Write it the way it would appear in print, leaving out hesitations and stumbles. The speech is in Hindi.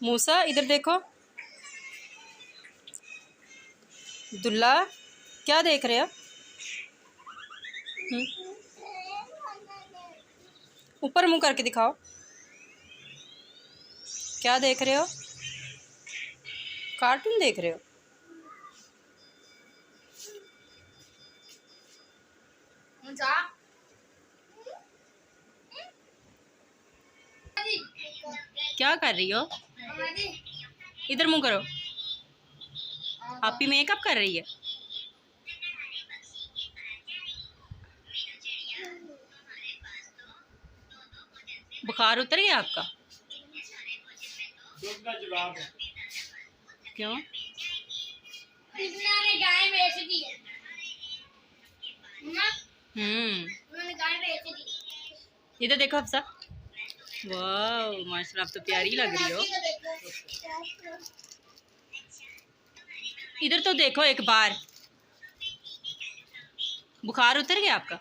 मूसा इधर देखो। दुल्ला क्या देख रहे हो? ऊपर मुंह करके दिखाओ। क्या देख रहे हो? कार्टून देख रहे हो? क्या कर रही हो? इधर मुंह करो। आपी मेकअप कर रही है। बुखार उतर गया आपका? जवाब क्यों? गाय बेच दी है। इधर देखो हफ्सा। वाह माशाल्लाह, आप तो प्यारी लग रही हो। इधर तो देखो एक बार। बुखार उतर गया आपका?